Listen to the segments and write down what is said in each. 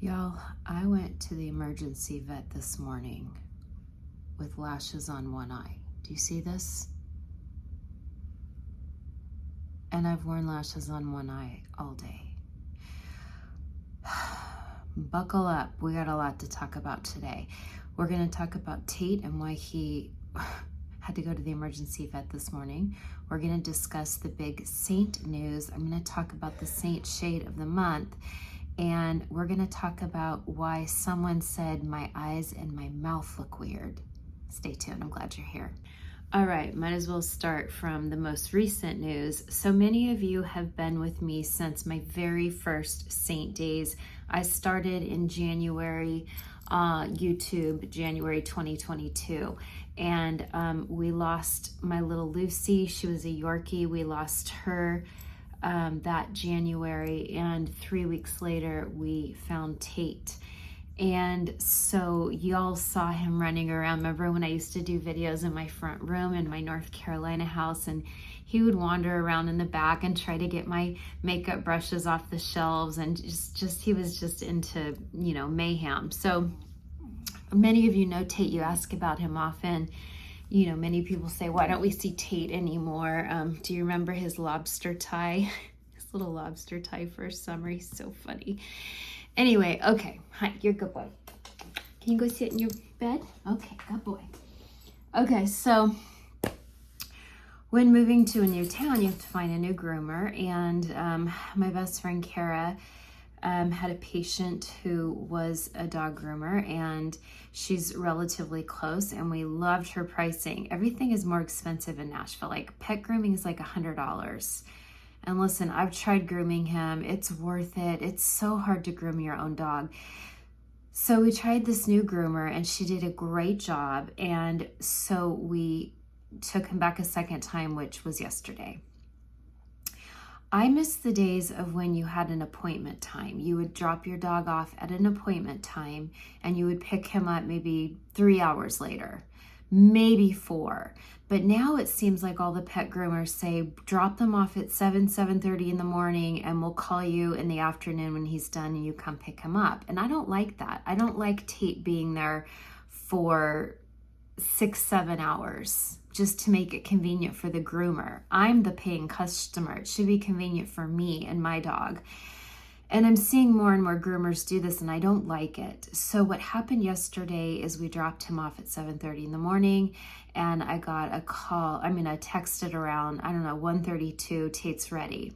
Y'all, I went to the emergency vet this morning with lashes on one eye. Do you see this? And I've worn lashes on one eye all day. Buckle up. We got a lot to talk about today. We're going to talk about Tate and why he had to go to the emergency vet this morning. We're going to discuss the big Seint news. I'm going to talk about the Seint shade of the month. And we're going to talk about why someone said my eyes and my mouth look weird. Stay tuned. I'm glad you're here. All right, might as well start from the most recent news. So many of you have been with me since my very first Seint days. I started in January, YouTube, January 2022. And we lost my little Lucy. She was a Yorkie. We lost her that January, and 3 weeks later we found Tate. And so y'all saw him running around. Remember when I used to do videos in my front room in my North Carolina house, and he would wander around in the back and try to get my makeup brushes off the shelves, and just he was just into, you know, mayhem. So many of you know Tate. You ask about him often. You know, many people say, why don't we see Tate anymore? Do you remember his lobster tie? His little lobster tie for summer. He's so funny. Anyway, okay. Hi, you're a good boy. Can you go sit in your bed? Okay, good boy. Okay, so when moving to a new town, you have to find a new groomer. And my best friend, Kara, had a patient who was a dog groomer, and she's relatively close, and we loved her pricing. Everything is more expensive in Nashville. Like pet grooming is like $100. And listen, I've tried grooming him. It's worth it. It's so hard to groom your own dog. So we tried this new groomer, and she did a great job. And so we took him back a second time, which was yesterday. I miss the days of when you had an appointment time. You would drop your dog off at an appointment time, and you would pick him up maybe 3 hours later, maybe 4. But now it seems like all the pet groomers say, drop them off at 7:30 in the morning, and we'll call you in the afternoon when he's done and you come pick him up. And I don't like that. I don't like Tate being there for 6-7 hours just to make it convenient for the groomer. I'm the paying customer. It should be convenient for me and my dog. And I'm seeing more and more groomers do this, and I don't like it. So what happened yesterday is we dropped him off at 7:30 in the morning, and I got a call. I texted around, 1:32, Tate's ready.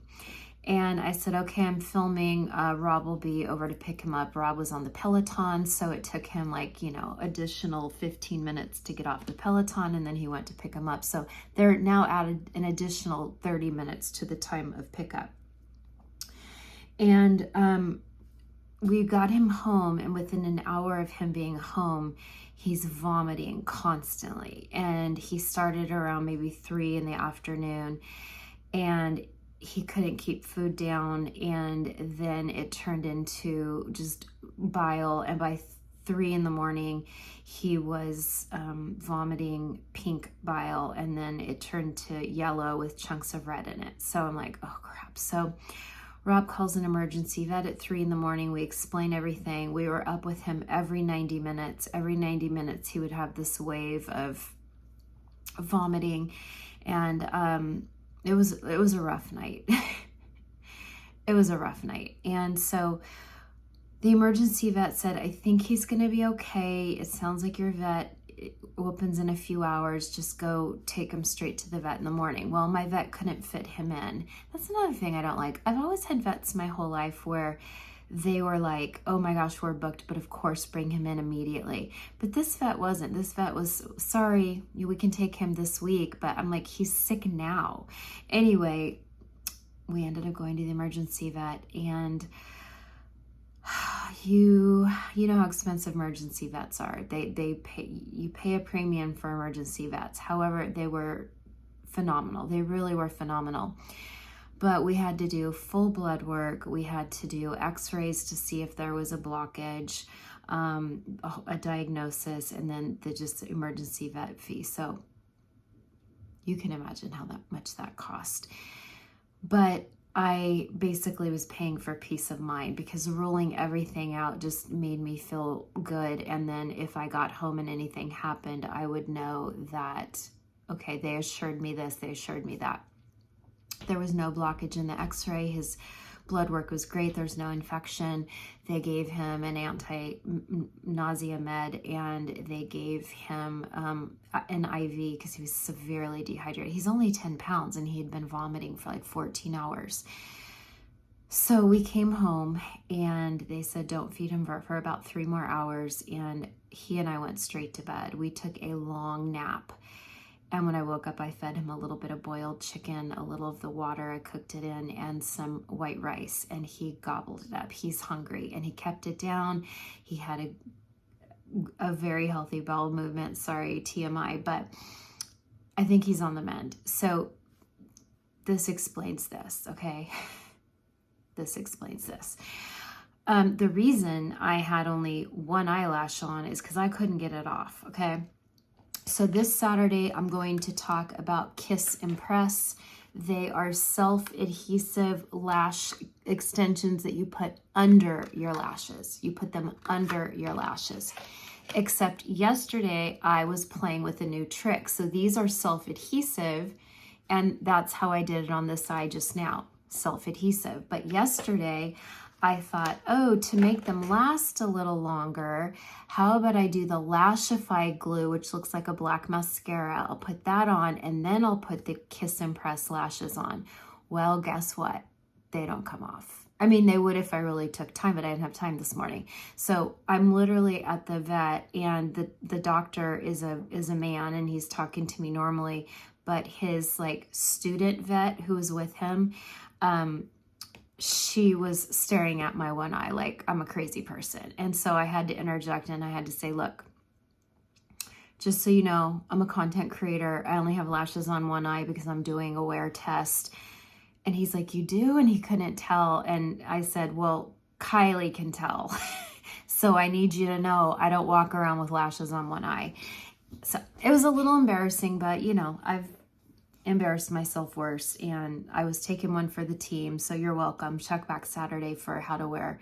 And I said, okay, I'm filming. Rob will be over to pick him up. Rob was on the Peloton, so it took him additional 15 minutes to get off the Peloton, and then he went to pick him up. So they're now added an additional 30 minutes to the time of pickup. And we got him home, and within an hour of him being home, he's vomiting constantly. And he started around maybe 3 in the afternoon, and he couldn't keep food down, and then it turned into just bile, and by 3 in the morning he was vomiting pink bile, and then it turned to yellow with chunks of red in it. So I'm like, oh crap. So Rob calls an emergency vet at 3 in the morning. We explain everything. We were up with him every 90 minutes. Every 90 minutes he would have this wave of vomiting, and it was a rough night. It was a rough night. And so the emergency vet said, I think he's going to be okay. It sounds like your vet opens in a few hours. Just go take him straight to the vet in the morning. Well, my vet couldn't fit him in. That's another thing I don't like. I've always had vets my whole life where they were like, oh my gosh, we're booked, but of course bring him in immediately. But this vet wasn't. This vet was, sorry, we can take him this week, but I'm like, he's sick now. Anyway, we ended up going to the emergency vet, and you know how expensive emergency vets are. You pay a premium for emergency vets. However, they were phenomenal. They really were phenomenal. But we had to do full blood work. We had to do x-rays to see if there was a blockage, a diagnosis, and then the emergency vet fee. So you can imagine how much that cost. But I basically was paying for peace of mind because ruling everything out just made me feel good. And then if I got home and anything happened, I would know that, okay, they assured me this, they assured me that. There was no blockage in the x-ray. His blood work was great. There's no infection. They gave him an anti-nausea med, and they gave him an IV because he was severely dehydrated. He's only 10 pounds and he had been vomiting for like 14 hours. So we came home and they said, don't feed him for about 3 more hours. And he and I went straight to bed. We took a long nap. And when I woke up, I fed him a little bit of boiled chicken, a little of the water I cooked it in, and some white rice, and he gobbled it up. He's hungry, and he kept it down. He had a very healthy bowel movement. Sorry, TMI, but I think he's on the mend. So this explains this, okay? This explains this. The reason I had only one eyelash on is because I couldn't get it off, okay? So this Saturday, I'm going to talk about Kiss Impress. They are self-adhesive lash extensions that you put under your lashes. You put them under your lashes. Except yesterday, I was playing with a new trick. So these are self-adhesive, and that's how I did it on this side just now, self-adhesive. But yesterday, I thought, oh, to make them last a little longer, how about I do the Lashify glue, which looks like a black mascara. I'll put that on, and then I'll put the Kiss Impress lashes on. Well, guess what? They don't come off. I mean, they would if I really took time, but I didn't have time this morning. So I'm literally at the vet, and the doctor is a man, and he's talking to me normally, but his like student vet who was with him, she was staring at my one eye like I'm a crazy person. And so I had to interject, and I had to say, look, just so you know, I'm a content creator. I only have lashes on one eye because I'm doing a wear test. And he's like, you do? And he couldn't tell. And I said, well, Kylie can tell. So I need you to know I don't walk around with lashes on one eye. So it was a little embarrassing, but you know, I've embarrassed myself worse, and I was taking one for the team. So you're welcome. Check back Saturday for how to wear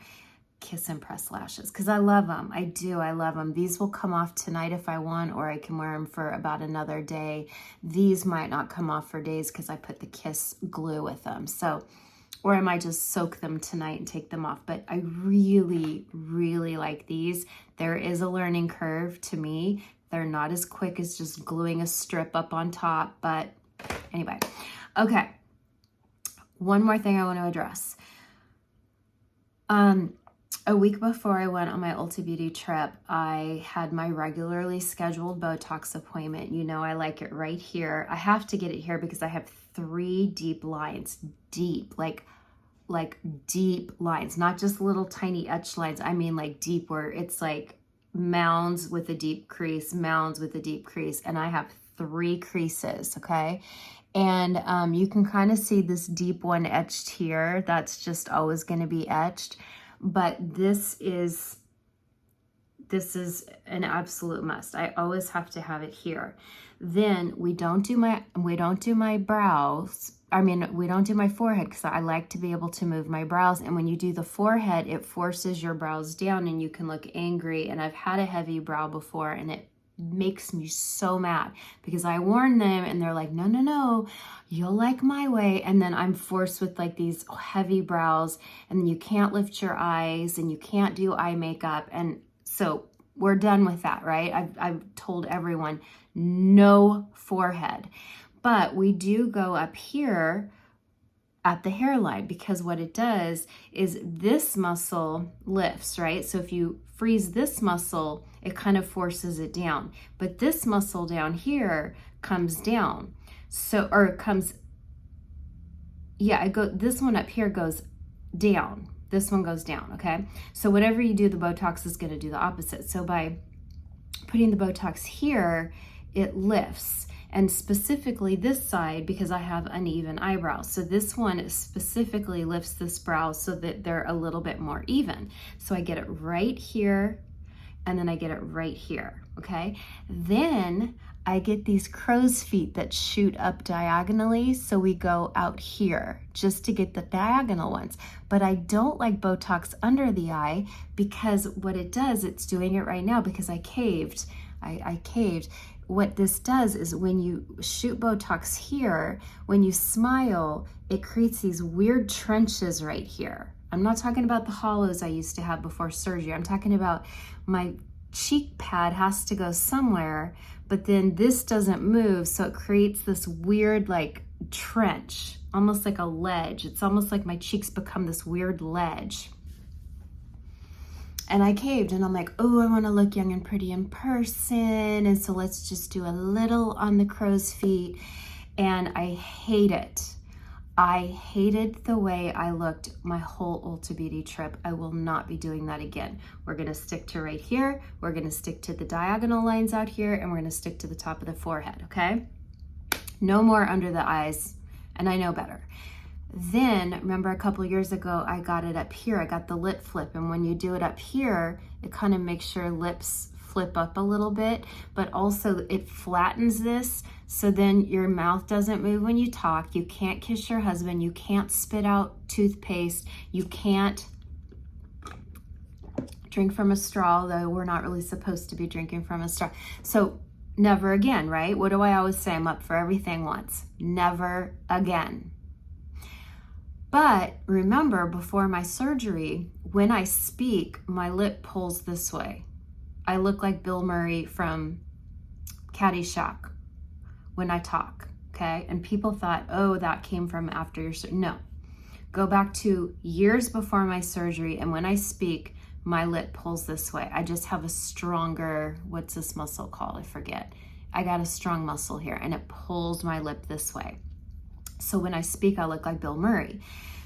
Kiss Impress lashes, because I love them. I do. I love them. These will come off tonight if I want, or I can wear them for about another day. These might not come off for days because I put the Kiss glue with them. So, or I might just soak them tonight and take them off. But I really, really like these. There is a learning curve to me. They're not as quick as just gluing a strip up on top, but anyway, okay. One more thing I want to address. A week before I went on my Ulta Beauty trip, I had my regularly scheduled Botox appointment. You know, I like it right here. I have to get it here because I have 3 deep lines, deep, like deep lines, not just little tiny etch lines. I mean like deep, where it's like mounds with a deep crease, mounds with a deep crease. And I have 3 creases, okay? And you can kind of see this deep one etched here. That's just always going to be etched. But this is an absolute must. I always have to have it here. Then we don't do my brows. I mean, we don't do my forehead because I like to be able to move my brows. And when you do the forehead, it forces your brows down and you can look angry. And I've had a heavy brow before, and it makes me so mad because I warn them and they're like, no, you'll like my way. And then I'm forced with like these heavy brows, and then you can't lift your eyes and you can't do eye makeup. And so we're done with that, right? I've told everyone no forehead, but we do go up here at the hairline, because what it does is this muscle lifts, right? So if you freeze this muscle, it kind of forces it down, but this muscle down here comes down. So, or it comes, this one up here goes down. This one goes down, okay? So whatever you do, the Botox is gonna do the opposite. So by putting the Botox here, it lifts. And specifically this side, because I have uneven eyebrows. So this one specifically lifts this brow so that they're a little bit more even. So I get it right here, and then I get it right here, okay? Then I get these crow's feet that shoot up diagonally, so we go out here just to get the diagonal ones. But I don't like Botox under the eye because what it does, it's doing it right now because I caved. I caved. What this does is when you shoot Botox here, when you smile, it creates these weird trenches right here. I'm not talking about the hollows I used to have before surgery. I'm talking about my cheek pad has to go somewhere, but then this doesn't move, so it creates this weird like trench, almost like a ledge. It's almost like my cheeks become this weird ledge. And I caved, and I'm like, oh, I want to look young and pretty in person, and so let's just do a little on the crow's feet. And I hate it. I hated the way I looked my whole Ulta Beauty trip. I will not be doing that again. We're gonna stick to right here. We're gonna stick to the diagonal lines out here, and we're gonna stick to the top of the forehead, okay? No more under the eyes, and I know better. Then, remember a couple years ago, I got it up here. I got the lip flip, and when you do it up here, it kind of makes your lips flip up a little bit, but also it flattens this, so then your mouth doesn't move when you talk. You can't kiss your husband. You can't spit out toothpaste. You can't drink from a straw, though we're not really supposed to be drinking from a straw. So never again, right? What do I always say? I'm up for everything once. Never again. But remember, before my surgery, when I speak, my lip pulls this way. I look like Bill Murray from Caddyshack when I talk, okay? And people thought, oh, that came from after your surgery. No. Go back to years before my surgery, and when I speak, my lip pulls this way. I just have a stronger, what's this muscle called? I forget. I got a strong muscle here, and it pulls my lip this way. So when I speak, I look like Bill Murray.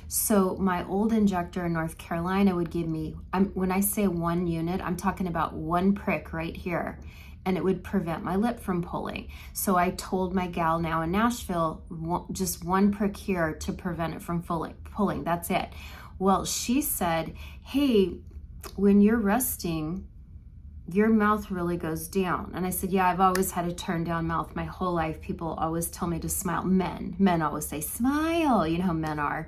So my old injector in North Carolina would give me, when I say 1 unit, I'm talking about 1 prick right here, and it would prevent my lip from pulling. So I told my gal now in Nashville, just 1 prick here to prevent it from pulling. That's it. Well, she said, hey, when you're resting, your mouth really goes down. And I said, yeah, I've always had a turn down mouth my whole life. People always tell me to smile. Men always say smile. You know how men are.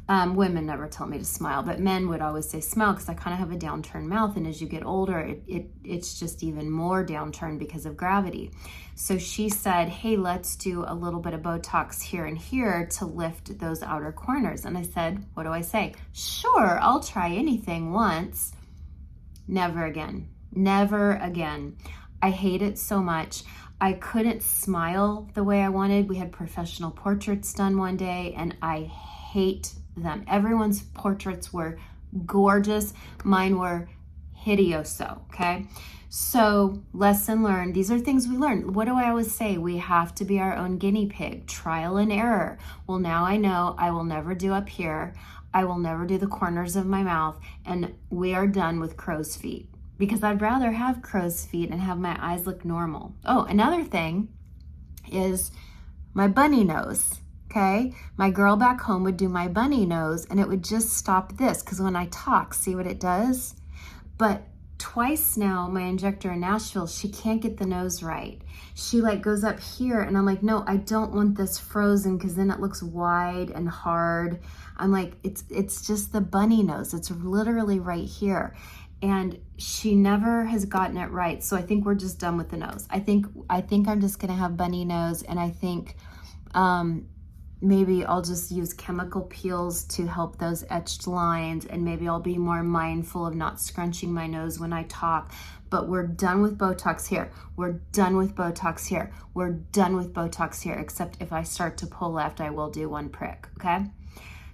Women never tell me to smile, but men would always say smile because I kind of have a downturned mouth. And as you get older, it's just even more downturned because of gravity. So she said, hey, let's do a little bit of Botox here and here to lift those outer corners. And I said, what do I say? Sure, I'll try anything once. Never again. Never again. I hate it so much. I couldn't smile the way I wanted. We had professional portraits done one day, and I hate them. Everyone's portraits were gorgeous. Mine were hideoso, okay? So lesson learned. These are things we learn. What do I always say? We have to be our own guinea pig. Trial and error. Well, now I know I will never do up here. I will never do the corners of my mouth, and we are done with crow's feet. Because I'd rather have crow's feet and have my eyes look normal. Oh, another thing is my bunny nose, okay? My girl back home would do my bunny nose, and it would just stop this, because when I talk, see what it does? But twice now, my injector in Nashville, she can't get the nose right. She like goes up here, and I'm like, no, I don't want this frozen, because then it looks wide and hard. I'm like, it's just the bunny nose. It's literally right here. And she never has gotten it right. So I think we're just done with the nose. I think I'm just gonna have bunny nose, and I think maybe I'll just use chemical peels to help those etched lines, and maybe I'll be more mindful of not scrunching my nose when I talk. But we're done with Botox here. We're done with Botox here. We're done with Botox here, except if I start to pull left, I will do 1 prick, okay?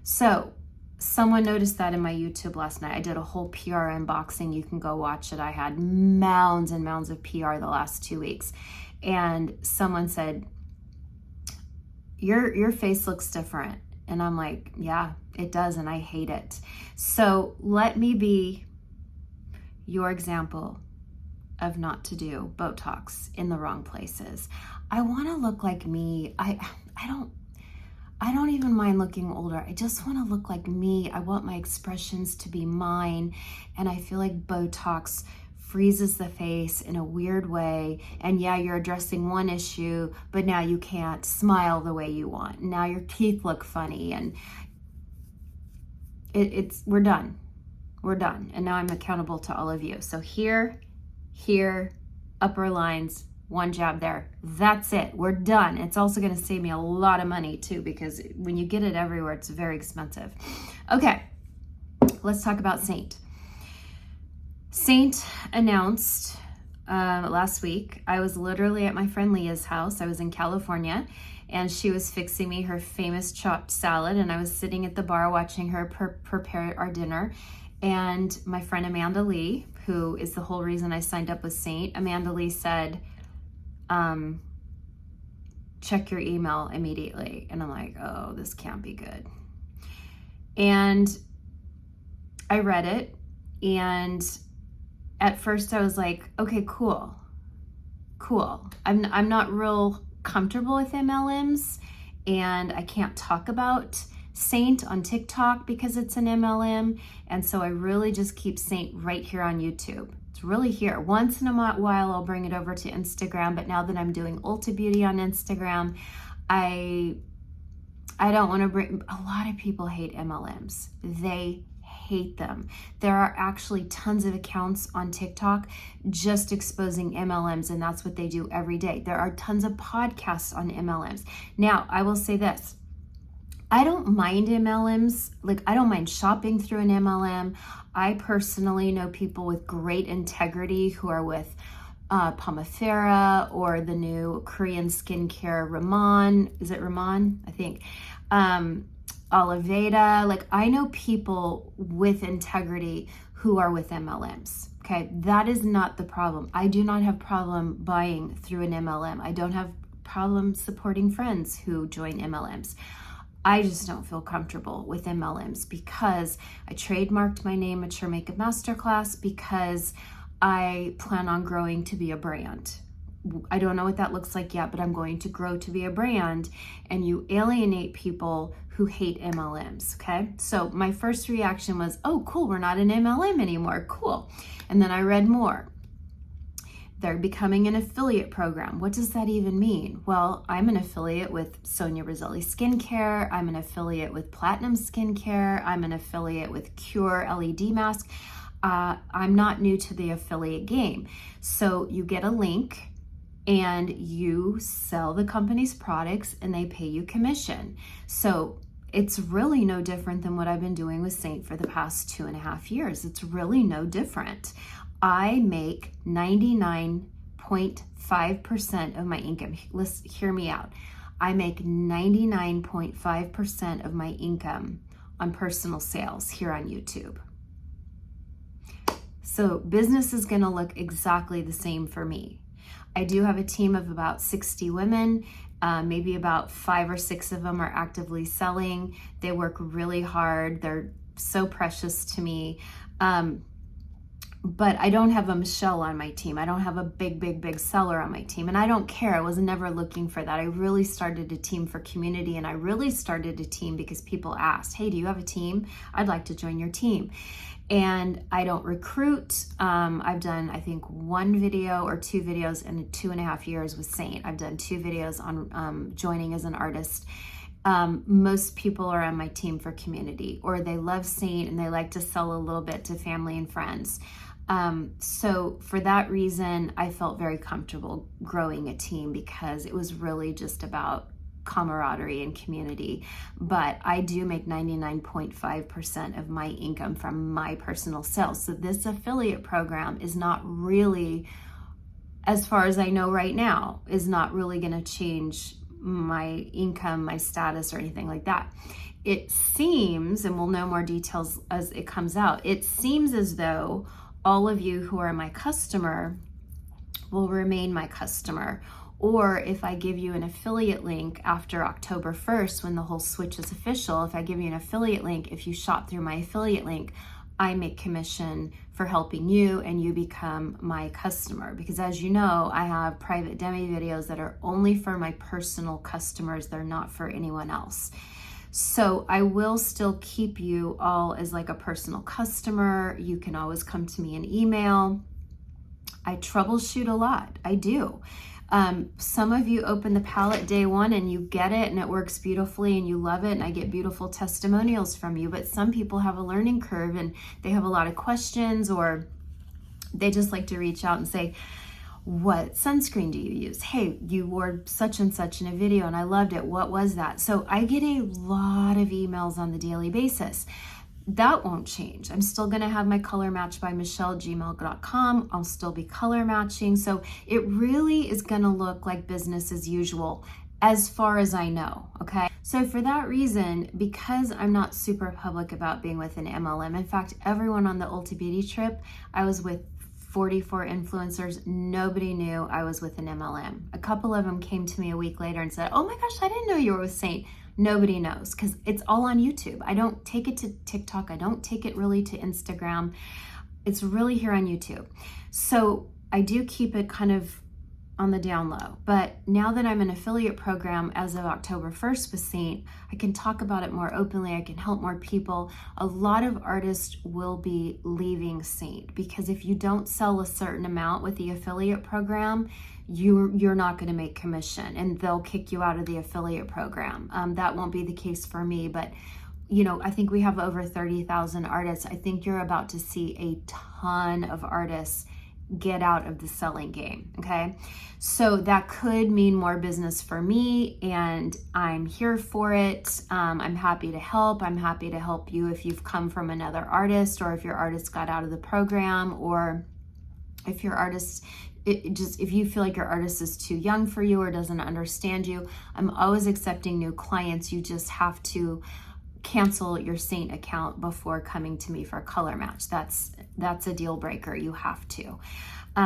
So someone noticed that in my YouTube last night. I did a whole PR unboxing. You can go watch it. I had mounds and mounds of PR the last 2 weeks. And someone said, your face looks different. And I'm like, yeah, it does, and I hate it. So let me be your example of not to do Botox in the wrong places. I want to look like me. I don't even mind looking older. I just want to look like me. I want my expressions to be mine. And I feel like Botox freezes the face in a weird way. And yeah, you're addressing one issue, but now you can't smile the way you want. Now your teeth look funny, and we're done. We're done. And now I'm accountable to all of you. So here, upper lines, one jab there. That's it. We're done. It's also going to save me a lot of money too, because when you get it everywhere, it's very expensive. Okay, let's talk about Seint. Seint announced last week. I was literally at my friend Leah's house. I was in California, and she was fixing me her famous chopped salad, and I was sitting at the bar watching her prepare our dinner. And my friend Amanda Lee, who is the whole reason I signed up with Seint, Amanda Lee said, check your email immediately. And I'm like, oh, this can't be good. And I read it, and at first I was like, okay, cool. I'm not real comfortable with MLMs, and I can't talk about Seint on TikTok because it's an MLM, and so I really just keep Seint right here on YouTube. It's really here. Once in a while I'll bring it over to Instagram, but now that I'm doing Ulta Beauty on Instagram, I don't want to bring. A lot of people hate MLMs. They hate them. There are actually tons of accounts on TikTok just exposing MLMs, and that's what they do every day. There are tons of podcasts on MLMs. Now, I will say this. I don't mind MLMs. Like, I don't mind shopping through an MLM. I personally know people with great integrity who are with Pomifera or the new Korean skincare Raman. Is it Raman? I think. Oliveda. Like, I know people with integrity who are with MLMs. Okay, that is not the problem. I do not have problem buying through an MLM. I don't have problem supporting friends who join MLMs. I just don't feel comfortable with MLMs because I trademarked my name, Mature Makeup Masterclass, because I plan on growing to be a brand. I don't know what that looks like yet, but I'm going to grow to be a brand, and you alienate people who hate MLMs, okay? So my first reaction was, oh, cool, we're not an MLM anymore, cool. And then I read more. They're becoming an affiliate program. What does that even mean? Well, I'm an affiliate with Sonia Roselli Skincare. I'm an affiliate with Platinum Skincare. I'm an affiliate with Cure LED Mask. I'm not new to the affiliate game. So you get a link and you sell the company's products and they pay you commission. So it's really no different than what I've been doing with Seint for the past 2.5 years. It's really no different. I make 99.5% of my income. Let's hear me out. I make 99.5% of my income on personal sales here on YouTube. So business is going to look exactly the same for me. I do have a team of about 60 women. Maybe about 5 or 6 of them are actively selling. They work really hard. They're so precious to me. But I don't have a Michelle on my team. I don't have a big seller on my team. And I don't care. I was never looking for that. I really started a team for community, and I really started a team because people asked, hey, do you have a team? I'd like to join your team. And I don't recruit. I've done, I think, 1 video or 2 videos in 2.5 years with Seint. I've done 2 videos on joining as an artist. Most people are on my team for community, or they love Seint and they like to sell a little bit to family and friends. So for that reason, I felt very comfortable growing a team because it was really just about camaraderie and community. But I do make 99.5% of my income from my personal sales. So this affiliate program is not really, as far as I know right now, is not really going to change my income, my status, or anything like that. It seems, and we'll know more details as it comes out, it seems as though all of you who are my customer will remain my customer. Or if I give you an affiliate link after October 1st, when the whole switch is official, if I give you an affiliate link, if you shop through my affiliate link, I make commission for helping you and you become my customer. Because as you know, I have private demo videos that are only for my personal customers. They're not for anyone else. So I will still keep you all as like a personal customer. You can always come to me in email. I troubleshoot a lot. I do. Some of you open the palette day one and you get it and it works beautifully and you love it, and I get beautiful testimonials from you. But some people have a learning curve and they have a lot of questions, or they just like to reach out and say, what sunscreen do you use? Hey, you wore such and such in a video and I loved it. What was that? So I get a lot of emails on the daily basis. That won't change. I'm still going to have my color match by michelle@gmail.com. I'll still be color matching. So it really is going to look like business as usual as far as I know. Okay. So for that reason, because I'm not super public about being with an MLM, in fact, everyone on the Ulta Beauty trip, I was with 44 influencers. Nobody knew I was with an MLM. A couple of them came to me a week later and said, oh my gosh, I didn't know you were with Seint. Nobody knows because it's all on YouTube. I don't take it to TikTok. I don't take it really to Instagram. It's really here on YouTube. So I do keep it kind of on the down low. But now that I'm an affiliate program as of October 1st with Seint, I can talk about it more openly. I can help more people. A lot of artists will be leaving Seint because if you don't sell a certain amount with the affiliate program, you're not going to make commission and they'll kick you out of the affiliate program. That won't be the case for me, but I think we have over 30,000 artists. I think you're about to see a ton of artists get out of the selling game. Okay. So that could mean more business for me and I'm here for it. I'm happy to help. I'm happy to help you if you've come from another artist, or if your artist got out of the program, or if your artist, if you feel like your artist is too young for you or doesn't understand you. I'm always accepting new clients. You just have to cancel your Seint account before coming to me for a color match. That's a deal breaker. You have to.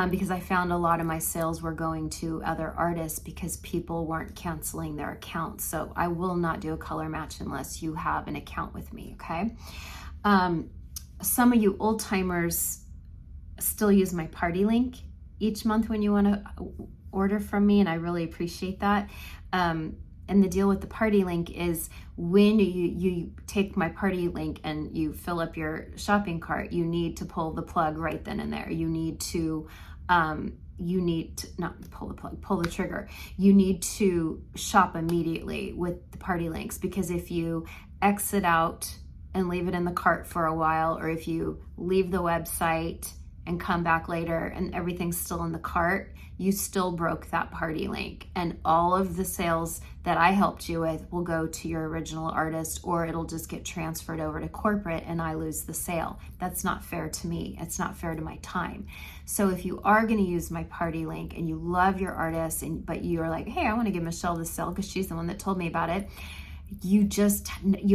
Because I found a lot of my sales were going to other artists because people weren't canceling their accounts. So I will not do a color match unless you have an account with me, okay? Some of you old timers still use my party link each month when you want to order from me, and I really appreciate that. And the deal with the party link is when you take my party link and you fill up your shopping cart, you need to pull the plug right then and there. You need to not pull the plug, pull the trigger. You need to shop immediately with the party links, because if you exit out and leave it in the cart for a while, or if you leave the website and come back later and everything's still in the cart, you still broke that party link. And all of the sales that I helped you with will go to your original artist, or it'll just get transferred over to corporate and I lose the sale. That's not fair to me. It's not fair to my time. So if you are going to use my party link and you love your artist, but you're like, hey, I want to give Michelle the sale because she's the one that told me about it, you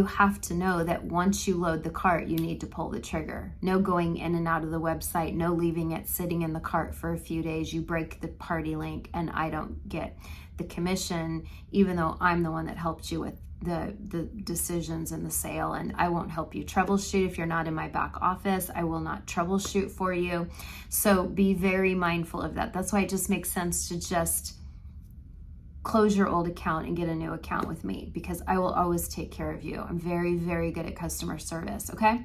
have to know that once you load the cart, you need to pull the trigger. No going in and out of the website, no leaving it sitting in the cart for a few days. You break the party link and I don't get the commission, even though I'm the one that helped you with the decisions and the sale. And I won't help you troubleshoot if you're not in my back office. I will not troubleshoot for you. So be very mindful of that. That's why it just makes sense to just close your old account and get a new account with me, because I will always take care of you. I'm very, very good at customer service, okay?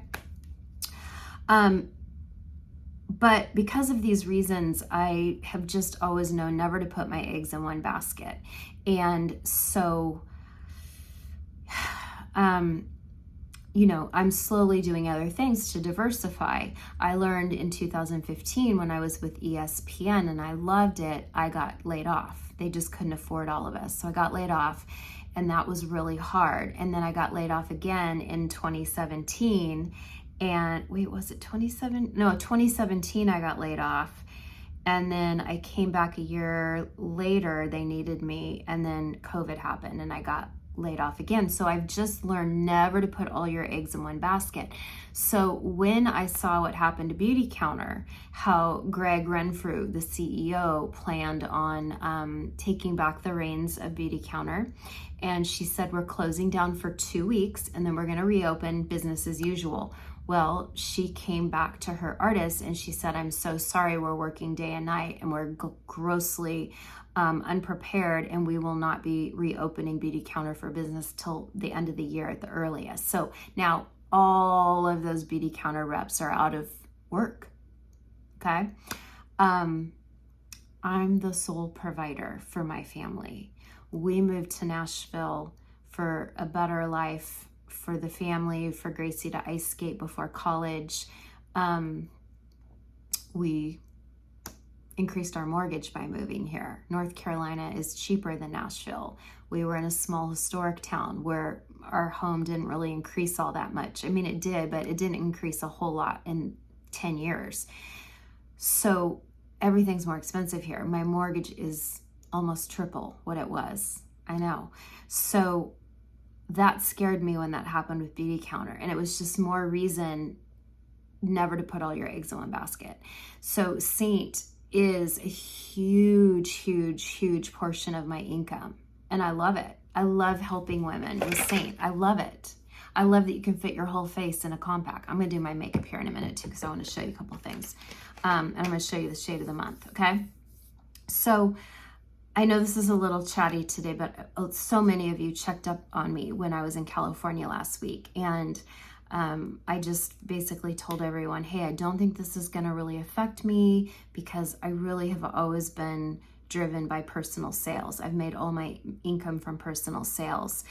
But because of these reasons, I have just always known never to put my eggs in one basket. And so, I'm slowly doing other things to diversify. I learned in 2015 when I was with ESPN and I loved it, I got laid off. They just couldn't afford all of us. So I got laid off and that was really hard. And then I got laid off again in 2017. And wait, was it 2017 I got laid off. And then I came back a year later, they needed me, and then COVID happened and I got laid off again. So I've just learned never to put all your eggs in one basket. So when I saw what happened to Beauty Counter, how Greg Renfrew, the CEO, planned on taking back the reins of Beauty Counter, and she said, we're closing down for 2 weeks and then we're going to reopen business as usual. Well, she came back to her artists and she said, I'm so sorry, we're working day and night and we're grossly unprepared, and we will not be reopening Beauty Counter for business till the end of the year at the earliest. So now all of those Beauty Counter reps are out of work, okay? I'm the sole provider for my family. We moved to Nashville for a better life for the family, for Gracie to ice skate before college. We increased our mortgage by moving here. North Carolina is cheaper than Nashville. We were in a small historic town where our home didn't really increase all that much. I mean, it did, but it didn't increase a whole lot in 10 years. So everything's more expensive here. My mortgage is almost triple what it was. I know. So that scared me when that happened with Beauty Counter. And it was just more reason never to put all your eggs in one basket. So Seint is a huge, huge, huge portion of my income. And I love it. I love helping women with Seint. I love it. I love that you can fit your whole face in a compact. I'm going to do my makeup here in a minute too, because I want to show you a couple things. And I'm going to show you the shade of the month, okay? So I know this is a little chatty today, but so many of you checked up on me when I was in California last week. And I just basically told everyone, hey, I don't think this is going to really affect me because I really have always been driven by personal sales. I've made all my income from personal sales.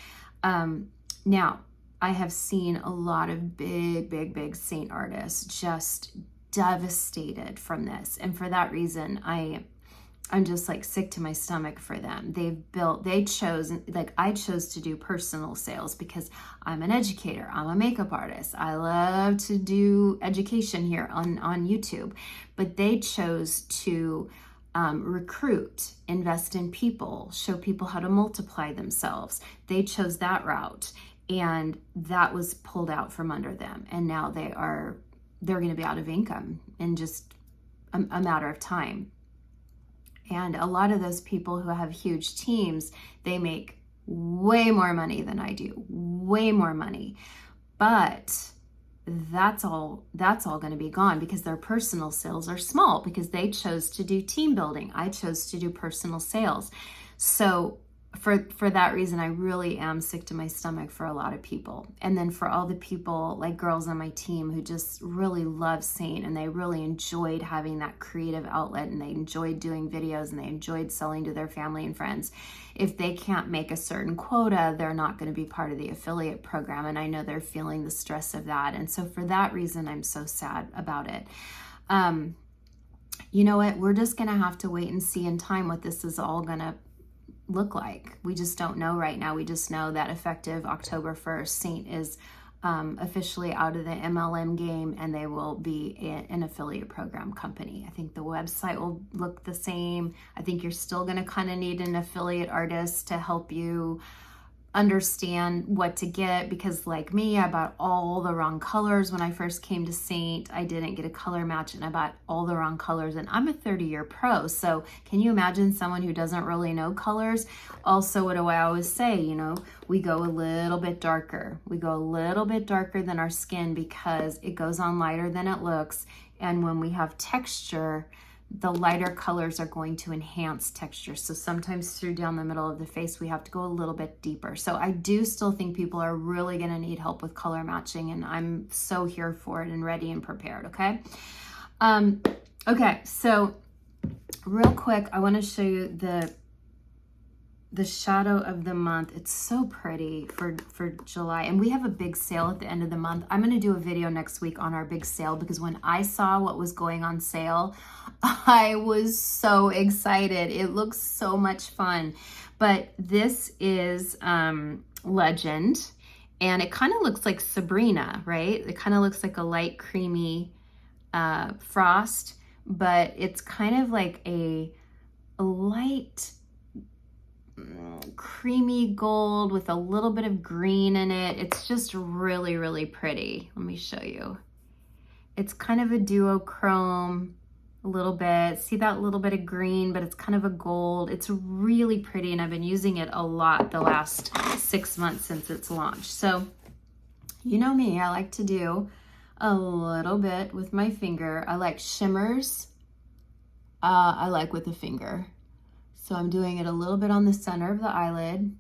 Now, I have seen a lot of big Seint artists just devastated from this. And for that reason, I'm just like sick to my stomach for them. I chose to do personal sales because I'm an educator. I'm a makeup artist. I love to do education here on YouTube, but they chose to recruit, invest in people, show people how to multiply themselves. They chose that route, and that was pulled out from under them. And now they're going to be out of income in just a matter of time. And a lot of those people who have huge teams, they make way more money than I do, way more money. But that's all going to be gone because their personal sales are small because they chose to do team building. I chose to do personal sales. So for that reason, I really am sick to my stomach for a lot of people. And then for all the people, like girls on my team who just really love Seint and they really enjoyed having that creative outlet and they enjoyed doing videos and they enjoyed selling to their family and friends. If they can't make a certain quota, they're not going to be part of the affiliate program. And I know they're feeling the stress of that. And so for that reason, I'm so sad about it. You know what? We're just going to have to wait and see in time what this is all going to look like. We just don't know right now. We just know that effective October 1st, Seint is officially out of the MLM game and they will be an affiliate program company. I think the website will look the same. I think you're still going to kind of need an affiliate artist to help you understand what to get because like me, I bought all the wrong colors when I first came to Seint. I didn't get a color match and I bought all the wrong colors, and I'm a 30-year pro. So can you imagine someone who doesn't really know colors? Also, what do I always say? You know, we go a little bit darker. We go a little bit darker than our skin because it goes on lighter than it looks. And when we have texture, the lighter colors are going to enhance texture. So sometimes through down the middle of the face, we have to go a little bit deeper. So I do still think people are really going to need help with color matching, and I'm so here for it and ready and prepared. Okay. Okay. So real quick, I want to show you the shadow of the month. It's so pretty for July, and we have a big sale at the end of the month. I'm going to do a video next week on our big sale because when I saw what was going on sale, I was so excited. It looks so much fun. But this is Legend, and it kind of looks like Sabrina, right? It kind of looks like a light creamy frost, but it's kind of like a light creamy gold with a little bit of green in it. It's just really pretty. Let me show you. It's kind of a duochrome a little bit. See that little bit of green, but it's kind of a gold. It's really pretty, and I've been using it a lot the last 6 months since its launch. So you know me, I like to do a little bit with my finger. I like shimmers. I like with the finger. So I'm doing it a little bit on the center of the eyelid.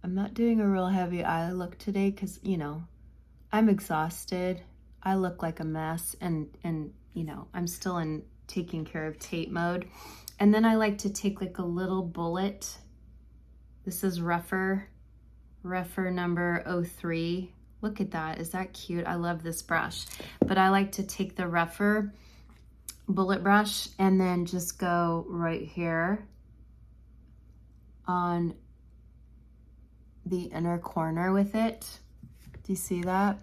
I'm not doing a real heavy eye look today because, you know, I'm exhausted. I look like a mess, and you know, I'm still in taking care of Tate mode. And then I like to take like a little bullet. This is rougher number 03. Look at that, is that cute? I love this brush. But I like to take the rougher bullet brush and then just go right here on the inner corner with it. Do you see that?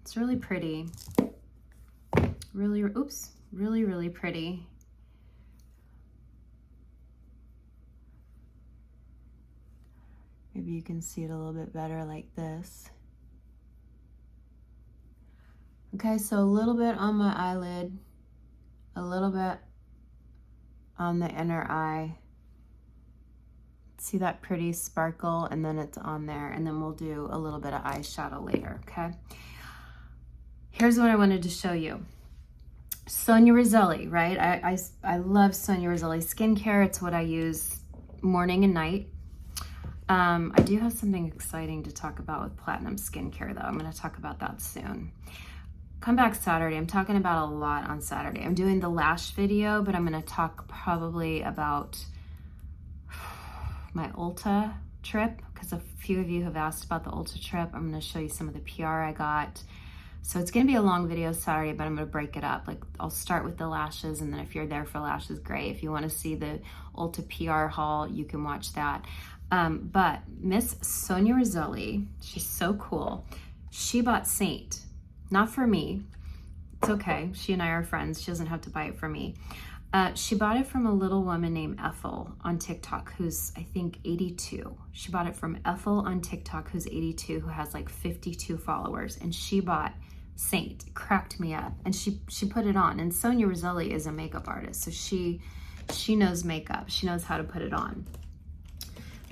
It's really pretty. Really, oops, really pretty. Maybe you can see it a little bit better like this. Okay, so a little bit on my eyelid, a little bit on the inner eye. See that pretty sparkle, and then it's on there, and then we'll do a little bit of eyeshadow later, okay? Here's what I wanted to show you. Sonia Roselli, right? I love Sonia Roselli skincare. It's what I use morning and night. I do have something exciting to talk about with platinum skincare, though. I'm going to talk about that soon. Come back Saturday. I'm talking about a lot on Saturday. I'm doing the Lash video, but I'm going to talk probably about my Ulta trip, because a few of you have asked about the Ulta trip. I'm going to show you some of the PR I got. So it's going to be a long video Saturday, but I'm going to break it up. Like, I'll start with the lashes, and then if you're there for lashes, great. If you want to see the Ulta PR haul, you can watch that. But Miss Sonia Roselli, she's so cool. She bought Seint, not for me. It's okay. She and I are friends. She doesn't have to buy it for me. She bought it from a little woman named Ethel on TikTok, who's I think 82. She bought it from Ethel on TikTok, who's 82, who has like 52 followers. And she bought Seint. It cracked me up. And she put it on. And Sonia Roselli is a makeup artist, so she knows makeup. She knows how to put it on.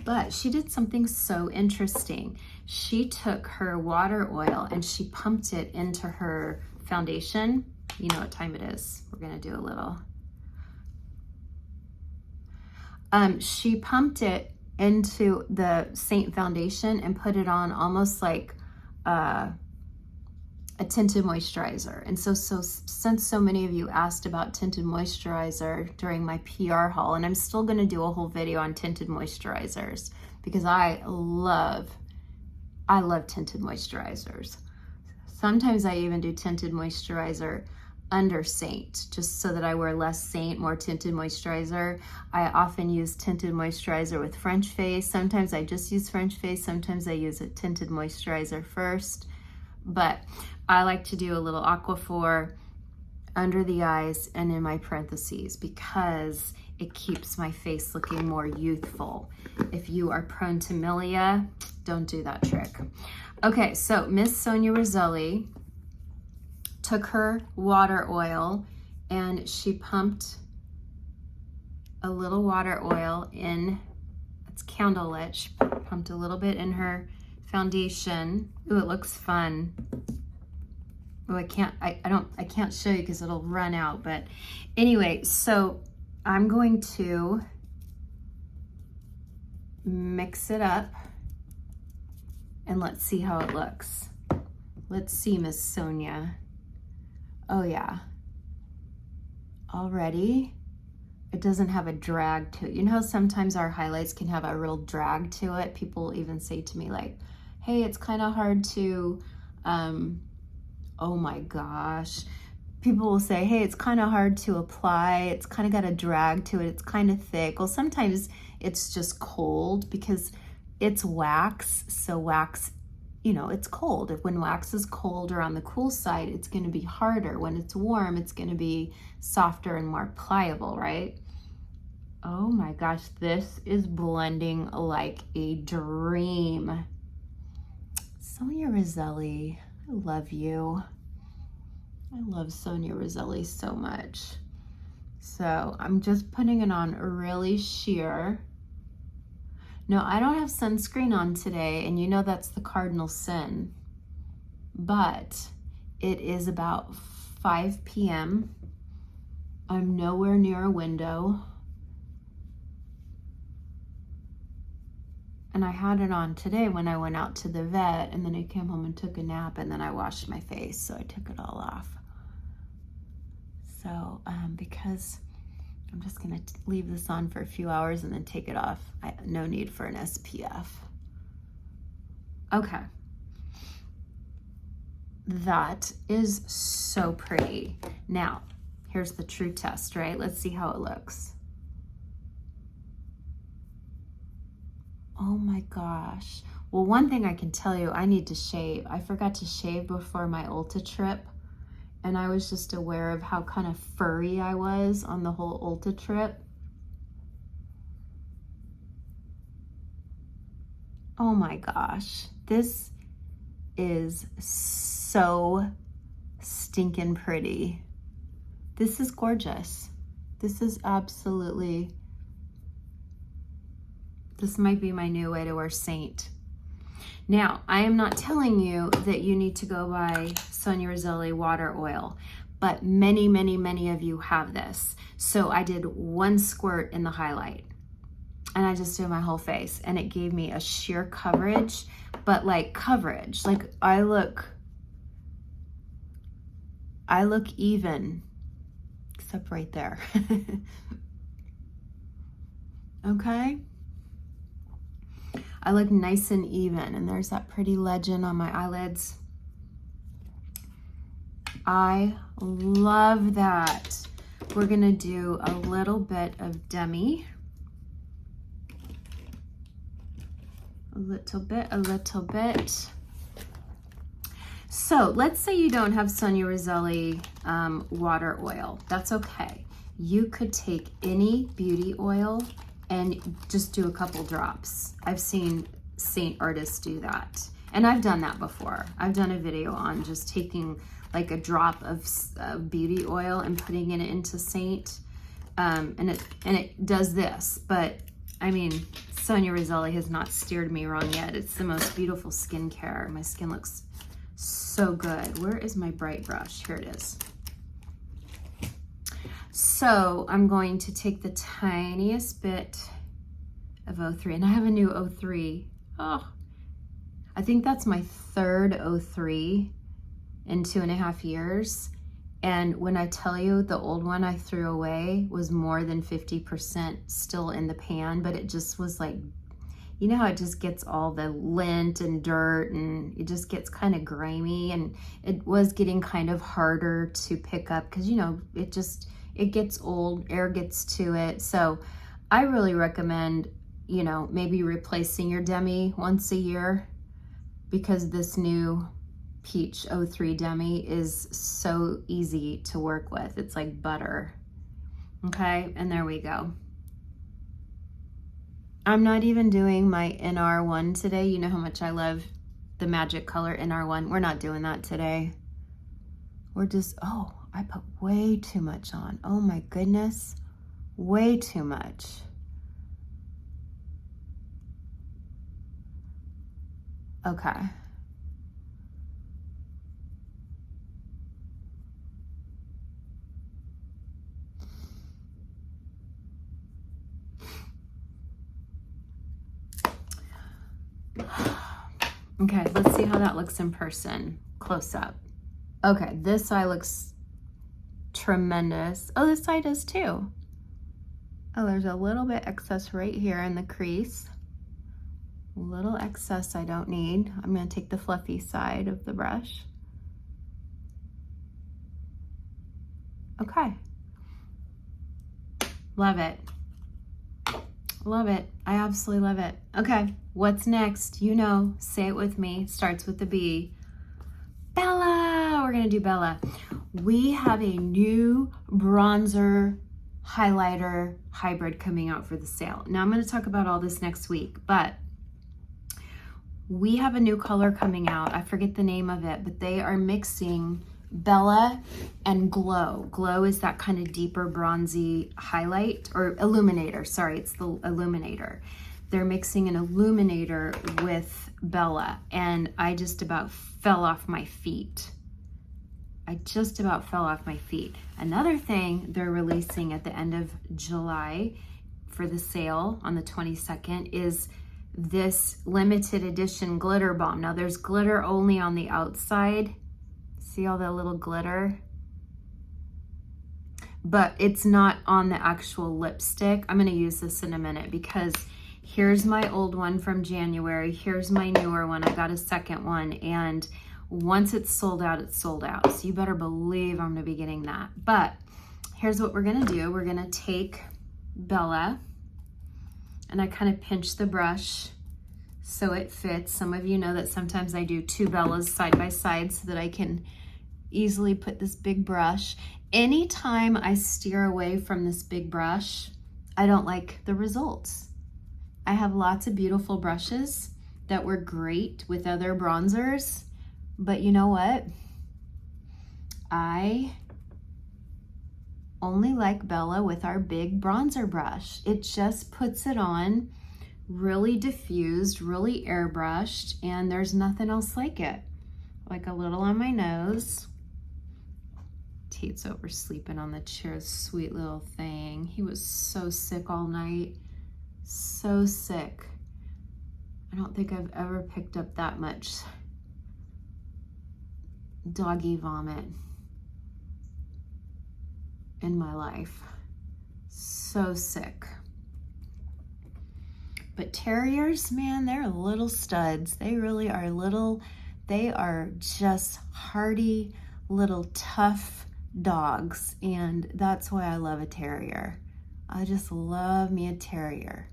But she did something so interesting. She took her water oil and she pumped it into her foundation. You know what time it is. We're gonna do a little. She pumped it into the Seint foundation and put it on almost like a tinted moisturizer. And so since so many of you asked about tinted moisturizer during my PR haul, and I'm still gonna do a whole video on tinted moisturizers because I love tinted moisturizers. Sometimes I even do tinted moisturizer under Seint, just so that I wear less Seint, more tinted moisturizer. I often use tinted moisturizer with French face. Sometimes I just use French face. Sometimes I use a tinted moisturizer first. But I like to do a little Aquaphor under the eyes and in my parentheses because it keeps my face looking more youthful. If you are prone to milia, don't do that trick. Okay, so Miss Sonia Roselli took her water oil and she pumped a little water oil in, it's candlelit, she pumped a little bit in her foundation. Ooh, it looks fun. Oh, I can't show you because it'll run out, but anyway, so I'm going to mix it up and let's see how it looks. Let's see, Miss Sonia. Oh yeah, already it doesn't have a drag to it. You know how sometimes our highlights can have a real drag to it? People even say to me like, hey, it's kind of hard to, oh my gosh. People will say, hey, it's kind of hard to apply. It's kind of got a drag to it. It's kind of thick. Well, sometimes it's just cold because it's wax. So wax, you know, it's cold. When wax is cold or on the cool side, it's going to be harder. When it's warm, it's going to be softer and more pliable, right? Oh my gosh, this is blending like a dream. Sonia Roselli, I love you. I love Sonia Roselli so much. So I'm just putting it on really sheer. No, I don't have sunscreen on today, and you know that's the cardinal sin. But it is about 5 p.m. I'm nowhere near a window. And I had it on today when I went out to the vet, and then I came home and took a nap, and then I washed my face, so I took it all off. So because I'm just gonna leave this on for a few hours and then take it off. No need for an SPF. Okay. That is so pretty. Now, here's the true test, right? Let's see how it looks. Oh my gosh. Well, one thing I can tell you, I need to shave. I forgot to shave before my Ulta trip, and I was just aware of how kind of furry I was on the whole Ulta trip. Oh my gosh. This is so stinking pretty. This is gorgeous. This is absolutely, this might be my new way to wear Seint. Now, I am not telling you that you need to go buy Sonia Roselli water oil, but many, many, many of you have this. So I did 1 squirt in the highlight and I just did my whole face, and it gave me a sheer coverage, but like coverage, like I look even, except right there. Okay. I look nice and even, and there's that pretty legend on my eyelids. I love that. We're gonna do a little bit of demi. A little bit. So let's say you don't have Sonia Roselli water oil. That's okay. You could take any beauty oil and just do a couple drops. I've seen Seint artists do that. And I've done that before. I've done a video on just taking like a drop of beauty oil and putting it into Seint. And it does this, but I mean, Sonia Roselli has not steered me wrong yet. It's the most beautiful skincare. My skin looks so good. Where is my bright brush? Here it is. So I'm going to take the tiniest bit of 03, and I have a new 03. Oh, I think that's my 3rd 03 in 2.5 years. And when I tell you the old one I threw away was more than 50% still in the pan, but it just was like, you know how it just gets all the lint and dirt and it just gets kind of grimy, and it was getting kind of harder to pick up because, you know, it gets old, air gets to it. So I really recommend, you know, maybe replacing your demi once a year, because this new Peach 03 Demi is so easy to work with. It's like butter. Okay, and there we go. I'm not even doing my NR1 today. You know how much I love the magic color NR1. We're not doing that today. We're just, oh, I put way too much on. Oh my goodness, way too much. Okay. Okay, let's see how that looks in person, close up. Okay, this eye looks tremendous. Oh, this side does too. Oh, there's a little bit excess right here in the crease. A little excess I don't need. I'm gonna take the fluffy side of the brush. Okay. Love it. Love it. I absolutely love it. Okay, what's next? You know, say it with me. Starts with the B. Bella. We're gonna do Bella. We have a new bronzer highlighter hybrid coming out for the sale. Now I'm gonna talk about all this next week, but we have a new color coming out. I forget the name of it, but they are mixing Bella and Glow. Glow is that kind of deeper bronzy highlight, or illuminator, sorry, it's the illuminator. They're mixing an illuminator with Bella, and I just about fell off my feet. Another thing they're releasing at the end of July for the sale on the 22nd is this limited edition glitter bomb. Now there's glitter only on the outside. See all that little glitter? but it's not on the actual lipstick. I'm gonna use this in a minute because here's my old one from January. Here's my newer one. I got a second one, and once it's sold out, it's sold out. So you better believe I'm gonna be getting that. But here's what we're gonna do. We're gonna take Bella, and I kind of pinch the brush so it fits. Some of you know that sometimes I do two Bellas side by side so that I can easily put this big brush. Anytime I steer away from this big brush, I don't like the results. I have lots of beautiful brushes that were great with other bronzers, but you know what? I only like Bella with our big bronzer brush. It just puts it on really diffused, really airbrushed, and there's nothing else like it. Like a little on my nose. Tate's oversleeping on the chair, sweet little thing. He was so sick all night, so sick. I don't think I've ever picked up that much doggy vomit in my life. So sick. But terriers, man, they're little studs. They really are little. They are just hardy, little tough dogs, and that's why I love a terrier. I just love me a terrier.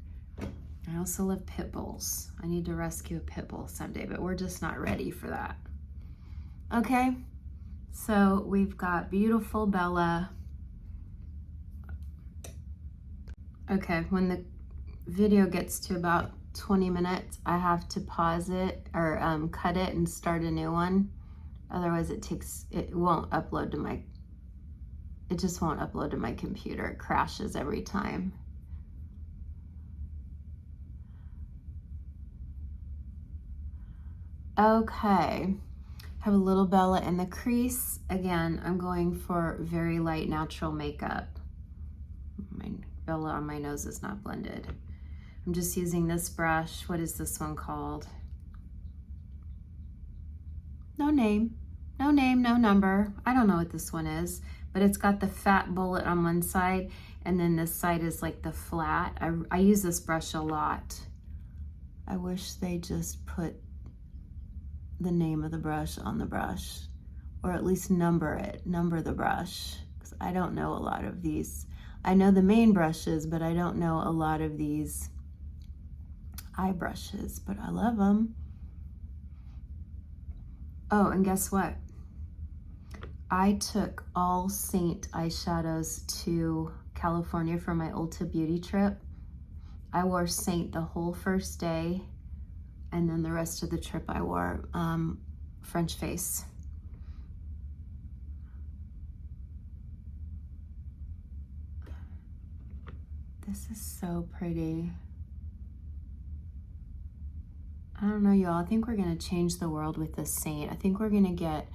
I also love pit bulls. I need to rescue a pit bull someday, but we're just not ready for that. Okay, so we've got beautiful Bella. Okay, when the video gets to about 20 minutes, I have to pause it or cut it and start a new one. Otherwise it won't upload to my, it just won't upload to my computer. It crashes every time. Okay, have a little Bella in the crease. Again, I'm going for very light natural makeup. My Bella on my nose is not blended. I'm just using this brush. What is this one called? No name, no number. I don't know what this one is, but it's got the fat bullet on one side, and then this side is like the flat. I use this brush a lot. I wish they just put the name of the brush on the brush, or at least number the brush, because I don't know a lot of these. I know the main brushes, but I don't know a lot of these eye brushes, but I love them. Oh, and guess what? I took all Seint eyeshadows to California for my Ulta beauty trip. I wore Seint the whole first day, and then the rest of the trip I wore French Face. This is so pretty. I don't know, y'all. I think we're gonna change the world with this Seint. I think we're gonna get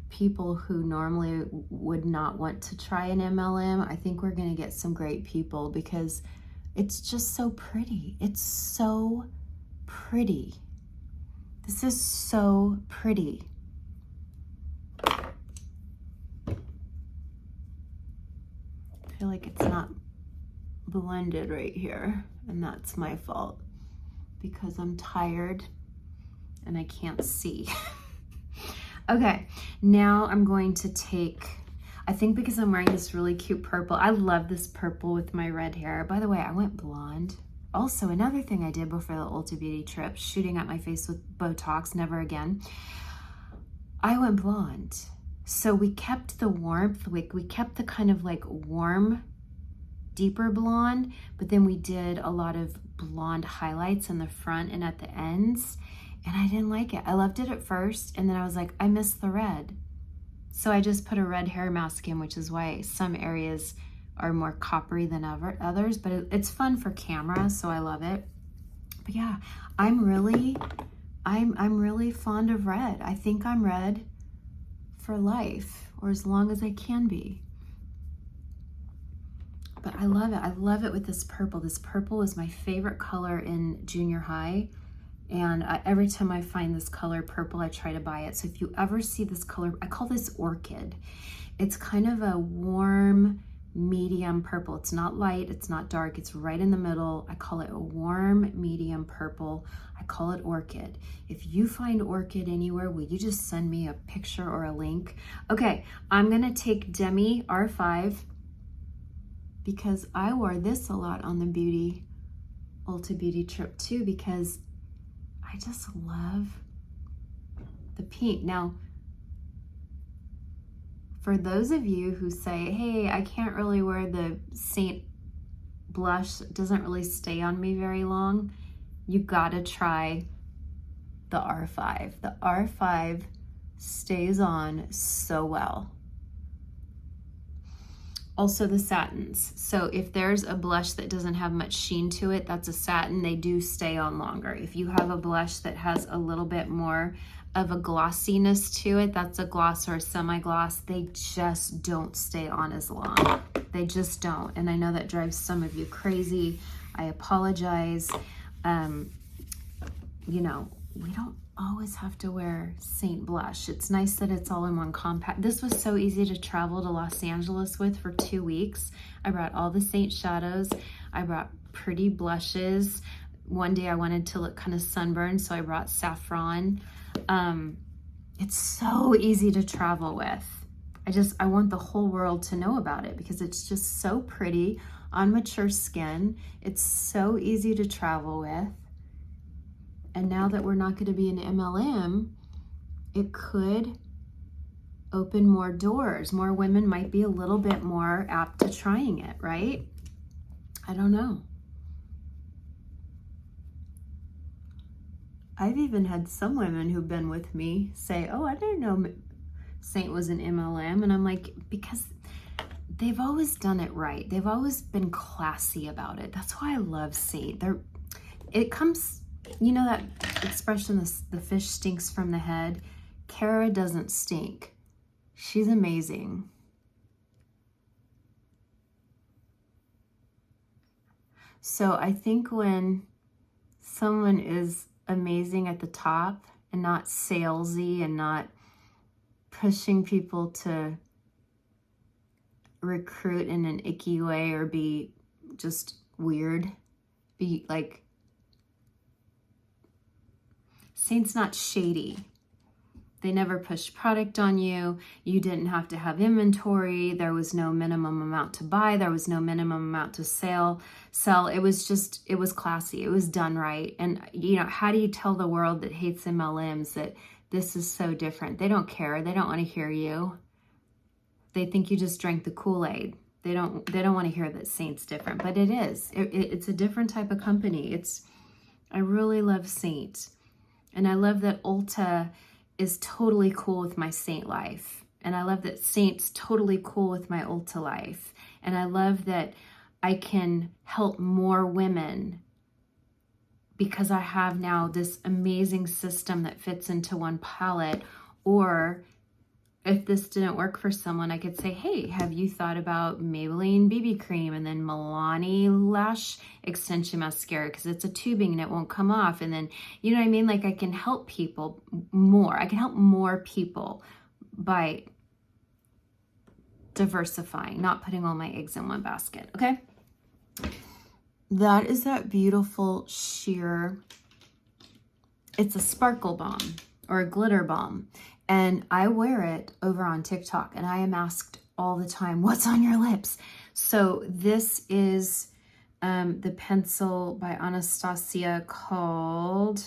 people who normally would not want to try an MLM. I think we're gonna get some great people because it's just so pretty. It's so pretty. This is so pretty. I feel like it's not blended right here, and that's my fault because I'm tired and I can't see. Okay, now I'm going to take, I think because I'm wearing this really cute purple. I love this purple with my red hair. By the way, I went blonde. Also, another thing I did before the Ulta Beauty trip, shooting at my face with Botox, never again. I went blonde. So we kept the warmth, we kept the kind of like warm, deeper blonde, but then we did a lot of blonde highlights in the front and at the ends, and I didn't like it. I loved it at first, and then I was like, I miss the red. So I just put a red hair mask in, which is why some areas are more coppery than others, but it's fun for camera, so I love it. But yeah, I'm really fond of red. I think I'm red for life, or as long as I can be. But I love it. I love it with this purple. This purple was my favorite color in junior high. And every time I find this color purple, I try to buy it. So if you ever see this color, I call this orchid. It's kind of a warm, medium medium purple. It's not light, it's not dark, it's right in the middle. I call it a warm medium purple. I call it orchid. If you find orchid anywhere, will you just send me a picture or a link? Okay, I'm gonna take Demi R5 because I wore this a lot on the Ulta Beauty trip too, because I just love the pink. Now, for those of you who say, hey, I can't really wear the Seint blush, it doesn't really stay on me very long, you gotta try the R5. The R5 stays on so well. Also the satins. So if there's a blush that doesn't have much sheen to it, that's a satin. They do stay on longer. If you have a blush that has a little bit more of a glossiness to it, that's a gloss or a semi-gloss, they just don't stay on as long. They just don't. And I know that drives some of you crazy. I apologize. You know, we don't always have to wear Seint blush. It's nice that it's all in one compact. This was so easy to travel to Los Angeles with for 2 weeks. I brought all the Seint shadows. I brought pretty blushes. One day I wanted to look kind of sunburned, so I brought saffron. It's so easy to travel with. I want the whole world to know about it because it's just so pretty on mature skin. It's so easy to travel with. And now that we're not going to be an MLM, it could open more doors. More women might be a little bit more apt to trying it, right? I don't know. I've even had some women who've been with me say, oh, I didn't know Seint was an MLM. And I'm like, because they've always done it right. They've always been classy about it. That's why I love Seint. It comes... You know that expression, the fish stinks from the head? Kara doesn't stink. She's amazing. So I think when someone is amazing at the top and not salesy and not pushing people to recruit in an icky way or be just weird, be like, Seint's not shady. They never pushed product on you. You didn't have to have inventory. There was no minimum amount to buy. There was no minimum amount to sell. It was classy. It was done right. And you know, how do you tell the world that hates MLMs that this is so different? They don't care. They don't want to hear you. They think you just drank the Kool-Aid. They don't want to hear that Seint's different, but it is. It's a different type of company. I really love Seint. And I love that Ulta is totally cool with my Seint life. And I love that Seint's totally cool with my Ulta life. And I love that I can help more women because I have now this amazing system that fits into one palette. Or if this didn't work for someone, I could say, hey, have you thought about Maybelline BB cream and then Milani lash extension mascara because it's a tubing and it won't come off. And then, you know what I mean? Like I can help people more. I can help more people by diversifying, not putting all my eggs in one basket. Okay. That is that beautiful sheer. It's a sparkle balm or a glitter balm. And I wear it over on TikTok and I am asked all the time, what's on your lips? So this is the pencil by Anastasia called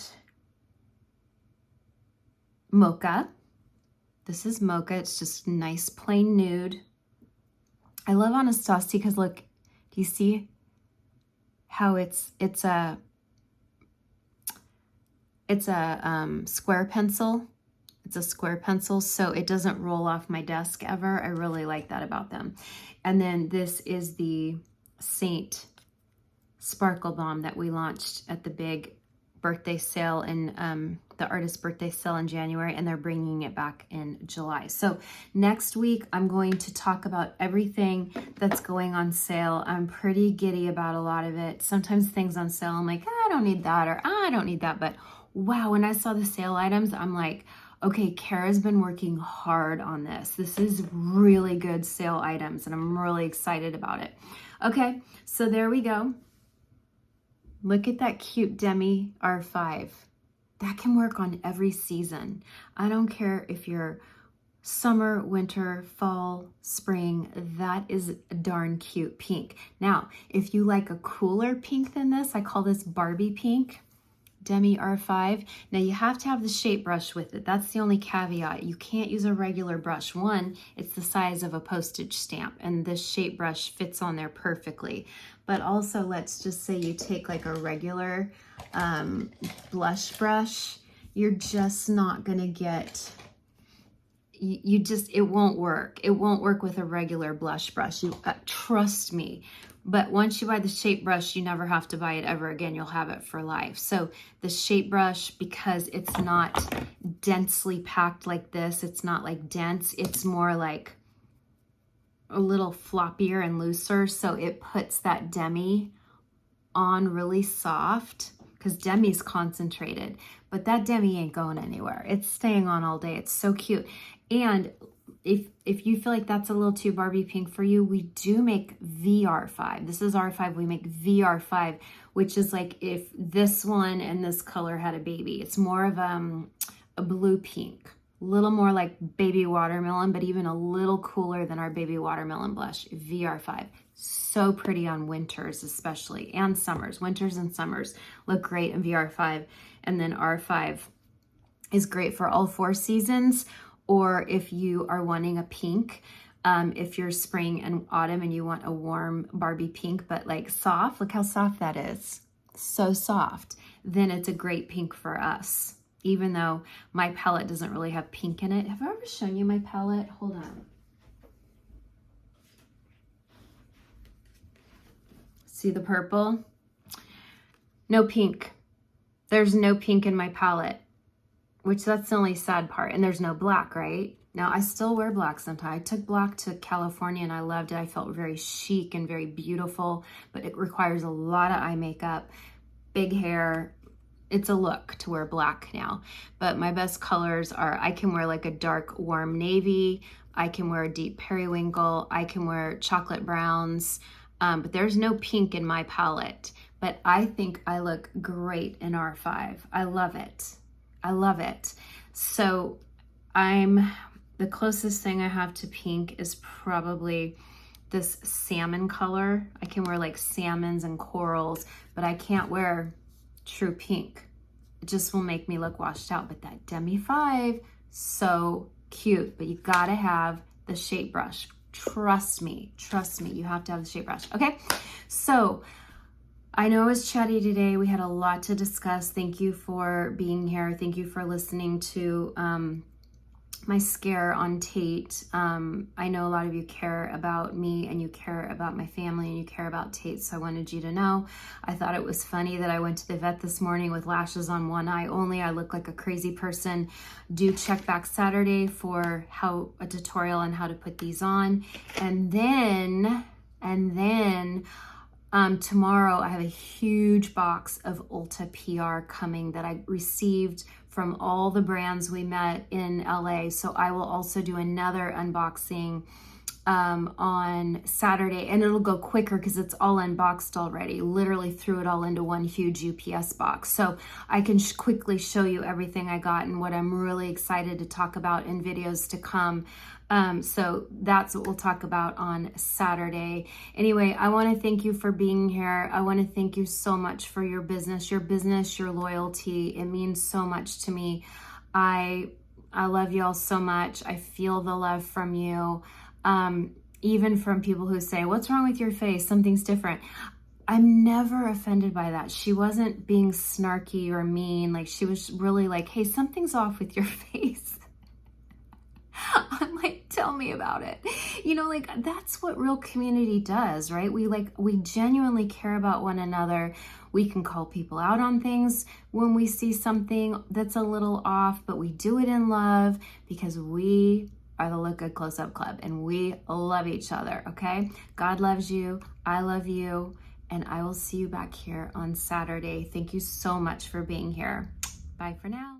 Mocha. This is Mocha. It's just nice plain nude. I love Anastasia because look, do you see how it's a square pencil? It's a square pencil, so it doesn't roll off my desk ever. I really like that about them. And then this is the Seint Sparkle Balm that we launched at the big birthday sale in the artist birthday sale in January, and they're bringing it back in July. So next week, I'm going to talk about everything that's going on sale. I'm pretty giddy about a lot of it. Sometimes things on sale, I'm like, I don't need that, or I don't need that. But wow, when I saw the sale items, I'm like, Okay, Kara's been working hard on this. This is really good sale items, and I'm really excited about it. Okay, so there we go. Look at that cute Demi R5. That can work on every season. I don't care if you're summer, winter, fall, spring, that is a darn cute pink. Now, if you like a cooler pink than this, I call this Barbie pink. Demi R5. Now you have to have the shape brush with it. That's the only caveat. You can't use a regular brush. One, it's the size of a postage stamp, and this shape brush fits on there perfectly. But also, let's just say you take like a regular blush brush, you're just not gonna get, it won't work. It won't work with a regular blush brush. Trust me. But once you buy the shape brush, you never have to buy it ever again. You'll have it for life. So the shape brush, because it's not densely packed like this, it's not like dense, it's more like a little floppier and looser. So it puts that Demi on really soft, because Demi's concentrated, but that Demi ain't going anywhere. It's staying on all day. It's so cute. And if you feel like that's a little too Barbie pink for you, we do make VR5. This is R5. We make VR5, which is like if this one and this color had a baby. It's more of a blue pink, a little more like baby watermelon, but even a little cooler than our baby watermelon blush. VR5. So pretty on winters especially, and summers. Winters and summers look great in VR5. And then R5 is great for all 4 seasons. Or if you are wanting a pink, if you're spring and autumn and you want a warm Barbie pink, but like soft, look how soft that is. So soft. Then it's a great pink for us. Even though my palette doesn't really have pink in it. Have I ever shown you my palette? Hold on. See the purple? No pink. There's no pink in my palette. Which that's the only sad part. And there's no black, right? Now, I still wear black sometimes. I took black to California and I loved it. I felt very chic and very beautiful, but it requires a lot of eye makeup, big hair. It's a look to wear black now. But my best colors are, I can wear like a dark warm navy. I can wear a deep periwinkle. I can wear chocolate browns. But there's no pink in my palette. But I think I look great in R5. I love it. I love it. So the closest thing I have to pink is probably this salmon color. I can wear like salmons and corals, but I can't wear true pink. It just will make me look washed out. But that Demi 5, so cute. But you gotta have the shape brush. Trust me, you have to have the shape brush. Okay, so I know it was chatty today. We had a lot to discuss. Thank you for being here. Thank you for listening to my scare on Tate. I know a lot of you care about me and you care about my family and you care about Tate, so I wanted you to know. I thought it was funny that I went to the vet this morning with lashes on one eye only. I look like a crazy person. Do check back Saturday for a tutorial on how to put these on. And then tomorrow I have a huge box of Ulta PR coming that I received from all the brands we met in LA. So I will also do another unboxing on Saturday, and it'll go quicker because it's all unboxed already. Literally threw it all into one huge UPS box. So I can quickly show you everything I got and what I'm really excited to talk about in videos to come. So that's what we'll talk about on Saturday. Anyway, I want to thank you for being here. I want to thank you so much for your business, your loyalty. It means so much to me. I love you all so much. I feel the love from you. Even from people who say, what's wrong with your face? Something's different. I'm never offended by that. She wasn't being snarky or mean. Like, she was really like, hey, something's off with your face. I'm like, tell me about it. You know, like, that's what real community does, right? We genuinely care about one another. We can call people out on things when we see something that's a little off, but we do it in love because we are the Look Good Close Up Club and we love each other, okay? God loves you. I love you. And I will see you back here on Saturday. Thank you so much for being here. Bye for now.